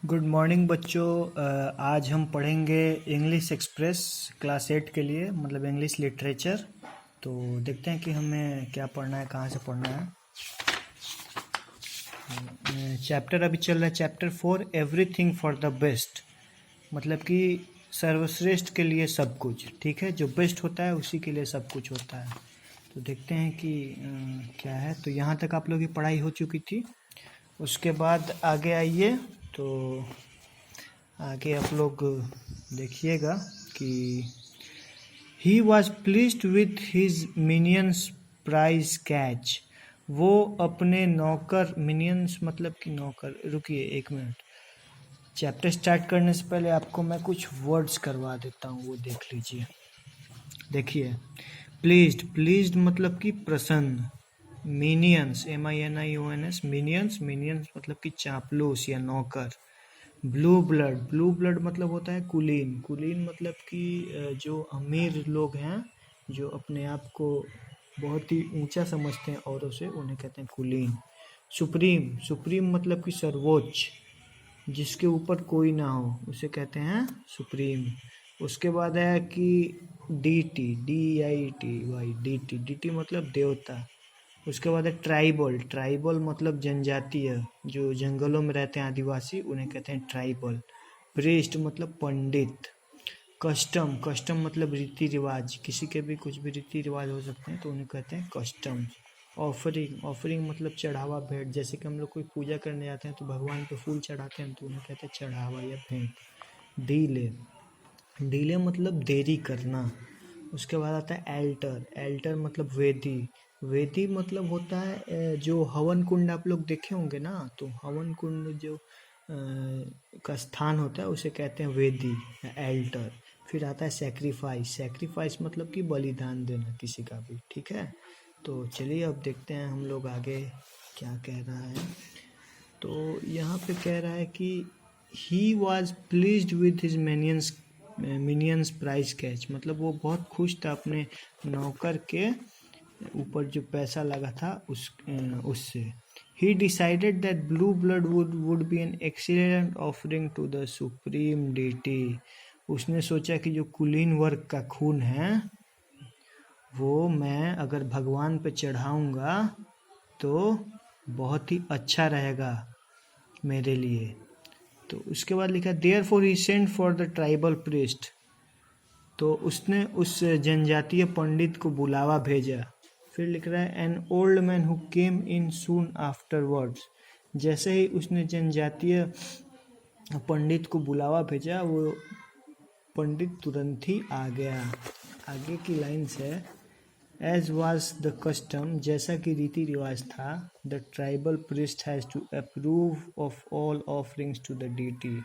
Good morning बच्चों। आज हम पढ़ेंगे इंग्लिश एक्सप्रेस क्लास 8 के लिए, मतलब इंग्लिश लिटरेचर। तो देखते हैं कि हमें क्या पढ़ना है, कहाँ से पढ़ना है। चैप्टर अभी चल रहा है chapter 4, everything for the best. मतलब कि सर्वश्रेष्ठ के लिए सब कुछ, ठीक है। जो बेस्ट होता है उसी के लिए सब कुछ होता है। तो देखते हैं कि क्या है। तो यहाँ तक आप लोगों की पढ़ाई हो चुकी थी। उसके बाद आगे आइए, तो आगे आप लोग देखिएगा कि he was pleased with his minions prize catch. वो अपने नौकर, मिनियंस मतलब कि नौकर। रुकिए एक मिनट, चैप्टर स्टार्ट करने से पहले आपको मैं कुछ वर्ड्स करवा देता हूँ, वो देख लीजिए। देखिए, प्लीज्ड, प्लीज्ड मतलब कि प्रसन्न। मिनियंस, MINIONS, मिनियंस, मिनियंस मतलब कि चापलूस या नौकर। ब्लू ब्लड, ब्लू ब्लड मतलब होता है कुलीन। कुलीन मतलब कि जो अमीर लोग हैं, जो अपने आप को बहुत ही ऊंचा समझते हैं औरों से, उन्हें कहते हैं कुलीन। सुप्रीम, सुप्रीम मतलब कि सर्वोच्च, जिसके ऊपर कोई ना हो, उसे कहते हैं सुप्रीम। उसके बाद है कि DT, DITY, DT, DT मतलब देवता। उसके बाद है ट्राइबल, ट्राइबल मतलब जनजातीय, जो जंगलों में रहते हैं आदिवासी, उन्हें कहते हैं ट्राइबल। प्रीस्ट मतलब पंडित। कस्टम, कस्टम मतलब रीति रिवाज, किसी के भी कुछ भी रीति रिवाज हो सकते हैं तो उन्हें कहते हैं कस्टम। ऑफरिंग, ऑफरिंग मतलब चढ़ावा भेंट। जैसे कि हम लोग कोई पूजा करने जाते हैं तो भगवान पे फूल चढ़ाते हैं तो उन्हें कहते हैं चढ़ावा या भेंट। डीले, डीले मतलब देरी करना। उसके बाद आता है एल्टर, एल्टर मतलब वेदी। वेदी मतलब होता है जो हवन कुंड आप लोग देखे होंगे ना, तो हवन कुंड जो का स्थान होता है उसे कहते हैं वेदी या एल्टर। फिर आता है सेक्रीफाइस, सेक्रीफाइस मतलब कि बलिदान देना किसी का भी, ठीक है। तो चलिए अब देखते हैं हम लोग आगे क्या कह रहा है। तो यहाँ पे कह रहा है कि he was pleased with his minions prize catch, मतलब वो बहुत खुश था अपने नौकर के ऊपर जो पैसा लगा था उससे। He decided that blue blood would be an excellent offering to the supreme deity. उसने सोचा कि जो कुलीन वर्ग का खून है वो मैं अगर भगवान पे चढ़ाऊंगा तो बहुत ही अच्छा रहेगा मेरे लिए। तो उसके बाद लिखा therefore he sent for the tribal priest. तो उसने उस जनजातीय पंडित को बुलावा भेजा। फिर लिख रहा है an old man who came in soon afterwards. जैसे ही उसने जनजातीय पंडित को बुलावा भेजा, वो पंडित तुरंत ही आ गया। आगे की लाइन्स है एज वॉज द कस्टम, जैसा कि रीति रिवाज था, the tribal priest has to approve of all offerings to the deity.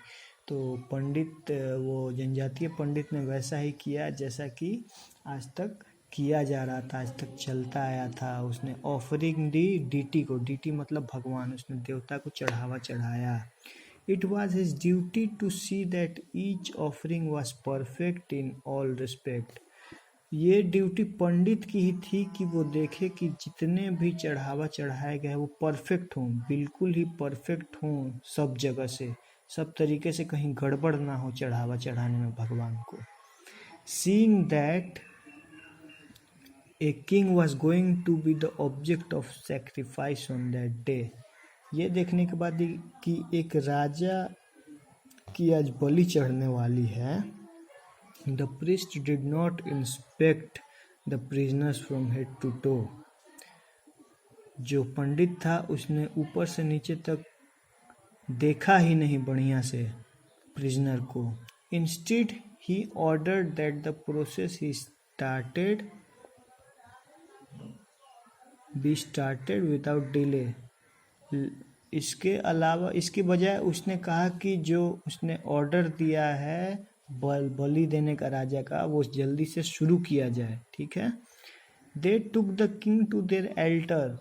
तो पंडित, वो जनजातीय पंडित ने वैसा ही किया जैसा कि आज तक किया जा रहा था, आज तक चलता आया था। उसने ऑफरिंग दी डीटी को, डीटी मतलब भगवान, उसने देवता को चढ़ावा चढ़ाया। It was his duty to see that each offering was perfect in all respect. ये ड्यूटी पंडित की ही थी कि वो देखे कि जितने भी चढ़ावा चढ़ाए गए वो परफेक्ट हों, बिल्कुल ही परफेक्ट हों, सब जगह से, सब तरीके से, कहीं गड़बड़ ना हो चढ़ावा चढ़ाने में भगवान को। Seeing that a king was going to be the object of sacrifice on that day. ये देखने के बाद कि एक राजा की आज बलि चढ़ने वाली है, The priest did not inspect the prisoners from head to toe. जो पंडित था उसने ऊपर से नीचे तक देखा ही नहीं बढ़िया से प्रिजनर को। Instead, he ordered that the process he started be started without delay. इसके अलावा, इसके बजाय उसने कहा कि जो उसने ऑर्डर दिया है बलि देने का राजा का, वो जल्दी से शुरू किया जाए, ठीक है। They took the king to their altar.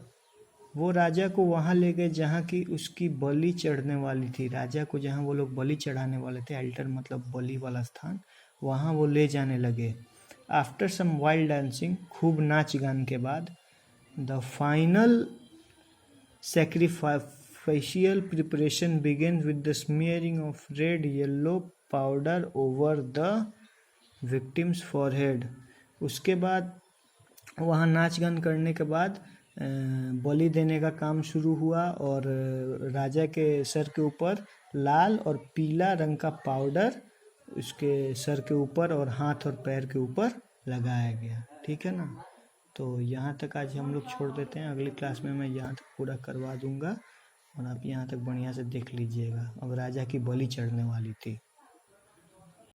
वो राजा को वहाँ ले गए जहाँ की उसकी बलि चढ़ने वाली थी। राजा को जहाँ वो लोग बलि चढ़ाने वाले थे, एल्टर मतलब बलि वाला स्थान, वहाँ वो ले जाने लगे। आफ्टर सम वाइल्ड डांसिंग, खूब नाच गान के बाद, the final facial preparation begins with the smearing of red yellow powder over the victim's forehead. उसके बाद वहाँ नाच गान करने के बाद बलि देने का काम शुरू हुआ और राजा के सर के ऊपर लाल और पीला रंग का पाउडर उसके सर के ऊपर और हाथ और पैर के ऊपर लगाया गया। ठीक है ना। तो यहाँ तक आज हम लोग छोड़ देते हैं। अगली क्लास में मैं यहाँ तक पूरा करवा दूंगा और आप यहाँ तक बढ़िया से देख लीजिएगा। अब राजा की बलि चढ़ने वाली थी।